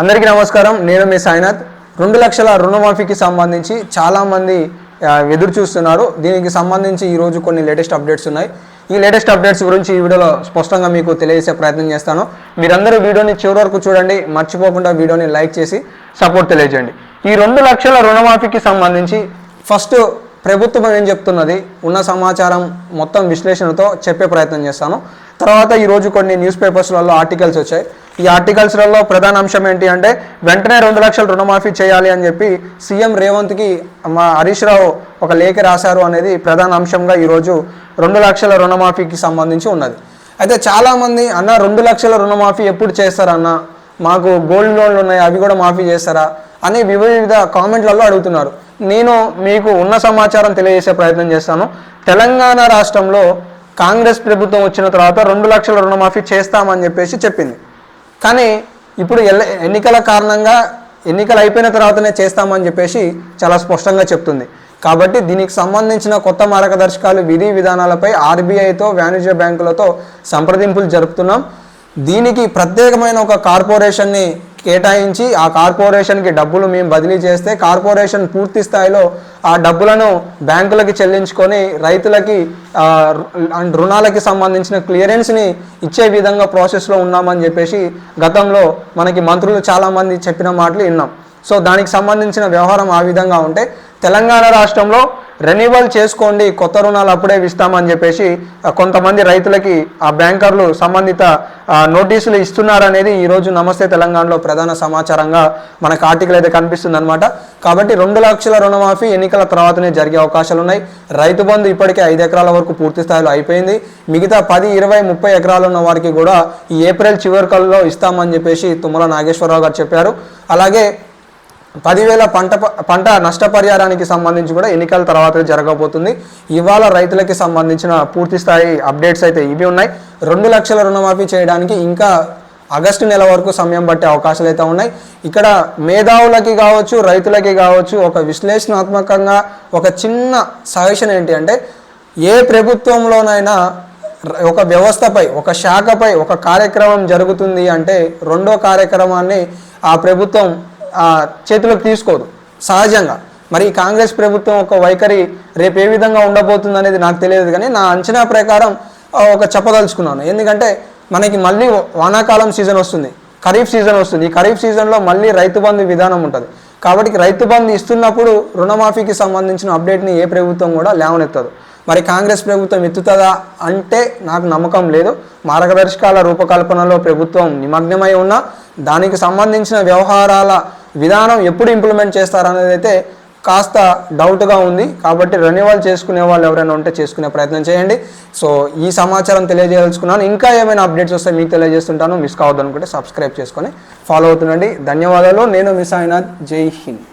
అందరికీ నమస్కారం. నేను మీ సాయినాథ్. 2 లక్షల రుణమాఫీకి సంబంధించి చాలామంది ఎదురు చూస్తున్నారు. దీనికి సంబంధించి ఈరోజు కొన్ని లేటెస్ట్ అప్డేట్స్ ఉన్నాయి. ఈ లేటెస్ట్ అప్డేట్స్ గురించి ఈ వీడియోలో స్పష్టంగా మీకు తెలియజేసే ప్రయత్నం చేస్తాను. మీరందరూ వీడియోని చివరి వరకు చూడండి. మర్చిపోకుండా వీడియోని లైక్ చేసి సపోర్ట్ తెలియజేయండి. ఈ 2 లక్షల రుణమాఫీకి సంబంధించి ఫస్ట్ ప్రభుత్వం ఏం చెప్తున్నది ఉన్న సమాచారం మొత్తం విశ్లేషణతో చెప్పే ప్రయత్నం చేస్తాను. తర్వాత ఈరోజు కొన్ని న్యూస్ పేపర్స్లలో ఆర్టికల్స్ వచ్చాయి. ఈ ఆర్టికల్స్లలో ప్రధాన అంశం ఏంటి అంటే వెంటనే 2 లక్షల రుణమాఫీ చేయాలి అని చెప్పి సీఎం రేవంత్కి మా హరీష్ రావు ఒక లేఖ రాశారు అనేది ప్రధాన అంశంగా ఈరోజు 2 లక్షల రుణమాఫీకి సంబంధించి ఉన్నది. అయితే చాలామంది అన్న 2 లక్షల రుణమాఫీ ఎప్పుడు చేస్తారన్న, మాకు గోల్డ్ లోన్లు ఉన్నాయి అవి కూడా మాఫీ చేస్తారా అని వివిధ కామెంట్లలో అడుగుతున్నారు. నేను మీకు ఉన్న సమాచారం తెలియజేసే ప్రయత్నం చేస్తాను. తెలంగాణ రాష్ట్రంలో కాంగ్రెస్ ప్రభుత్వం వచ్చిన తర్వాత 2 లక్షల రుణమాఫీ చేస్తామని చెప్పేసి చెప్పింది. కానీ ఇప్పుడు ఎన్నికల కారణంగా ఎన్నికలు అయిపోయిన తర్వాతనే చేస్తామని చెప్పేసి చాలా స్పష్టంగా చెప్తుంది. కాబట్టి దీనికి సంబంధించిన కొత్త మార్గదర్శకాలు విధి విధానాలపై ఆర్బీఐతో వాణిజ్య బ్యాంకులతో సంప్రదింపులు జరుపుతున్నాం. దీనికి ప్రత్యేకమైన ఒక కార్పొరేషన్ని కేటాయించి ఆ కార్పొరేషన్కి డబ్బులు మేము బదిలీ చేస్తే కార్పొరేషన్ పూర్తి స్థాయిలో ఆ డబ్బులను బ్యాంకులకి చెల్లించుకొని రైతులకి రుణాలకి సంబంధించిన క్లియరెన్స్ని ఇచ్చే విధంగా ప్రాసెస్లో ఉన్నామని చెప్పేసి గతంలో మనకి మంత్రులు చాలామంది చెప్పిన మాటలు విన్నాం. సో దానికి సంబంధించిన వ్యవహారం ఆ విధంగా ఉంటే తెలంగాణ రాష్ట్రంలో రెన్యువల్ చేసుకోండి, కొత్త రుణాలు అప్పుడే ఇస్తామని చెప్పేసి కొంతమంది రైతులకి ఆ బ్యాంకర్లు సంబంధిత నోటీసులు ఇస్తున్నారనేది ఈరోజు నమస్తే తెలంగాణలో ప్రధాన సమాచారంగా మనకు ఆర్టికల్ అయితే కనిపిస్తుంది అనమాట. కాబట్టి 2 లక్షల రుణమాఫీ ఎన్నికల తర్వాతనే జరిగే అవకాశాలు ఉన్నాయి. రైతు బంధు ఇప్పటికే 5 ఎకరాల వరకు పూర్తి స్థాయిలో అయిపోయింది. మిగతా 10, 20, 30 ఎకరాలు ఉన్న వారికి కూడా ఈ ఏప్రిల్ చివరికల్లో ఇస్తామని చెప్పేసి తుమ్మల నాగేశ్వరరావు గారు చెప్పారు. అలాగే 10,000 పంట నష్టపరిహారానికి సంబంధించి కూడా ఎన్నికల తర్వాత జరగబోతుంది. ఇవాళ రైతులకి సంబంధించిన పూర్తి స్థాయి అప్డేట్స్ అయితే ఇవి ఉన్నాయి. 2 లక్షల రుణమాఫీ చేయడానికి ఇంకా ఆగస్టు నెల వరకు సమయం పట్టే అవకాశాలు అయితే ఉన్నాయి. ఇక్కడ మేధావులకి కావచ్చు రైతులకి కావచ్చు ఒక విశ్లేషణాత్మకంగా ఒక చిన్న సజెషన్ ఏంటి అంటే ఏ ప్రభుత్వంలోనైనా ఒక వ్యవస్థపై ఒక శాఖపై ఒక కార్యక్రమం జరుగుతుంది అంటే రెండో కార్యక్రమాన్ని ఆ ప్రభుత్వం చేతులకు తీసుకోదు సహజంగా. మరి కాంగ్రెస్ ప్రభుత్వం ఒక వైఖరి రేపు ఏ విధంగా ఉండబోతుంది అనేది నాకు తెలియదు. కానీ నా అంచనా ప్రకారం ఒక చెప్పదలుచుకున్నాను. ఎందుకంటే మనకి మళ్ళీ వానాకాలం సీజన్ వస్తుంది, ఖరీఫ్ సీజన్ వస్తుంది. ఈ ఖరీఫ్ సీజన్లో మళ్ళీ రైతు బంధు విధానం ఉంటుంది. కాబట్టి రైతు బంధు ఇస్తున్నప్పుడు రుణమాఫీకి సంబంధించిన అప్డేట్ని ఏ ప్రభుత్వం కూడా లేవనెత్తదు. మరి కాంగ్రెస్ ప్రభుత్వం ఎత్తుతుందా అంటే నాకు నమ్మకం లేదు. మార్గదర్శకాల రూపకల్పనలో ప్రభుత్వం నిమగ్నమై ఉన్నా దానికి సంబంధించిన వ్యవహారాల విధానం ఎప్పుడు ఇంప్లిమెంట్ చేస్తారనేది అయితే కాస్త డౌట్గా ఉంది. కాబట్టి రెన్యువల్ చేసుకునే వాళ్ళు ఎవరైనా ఉంటే చేసుకునే ప్రయత్నం చేయండి. సో ఈ సమాచారం తెలియజేయదలుచుకున్నాను. ఇంకా ఏమైనా అప్డేట్స్ వస్తే మీకు తెలియజేస్తుంటాను. మిస్ కావద్దు అనుకుంటే సబ్స్క్రైబ్ చేసుకొని ఫాలో అవుతుండండి. ధన్యవాదాలు. నేను మీ సాయినాథ్. జై హింద్.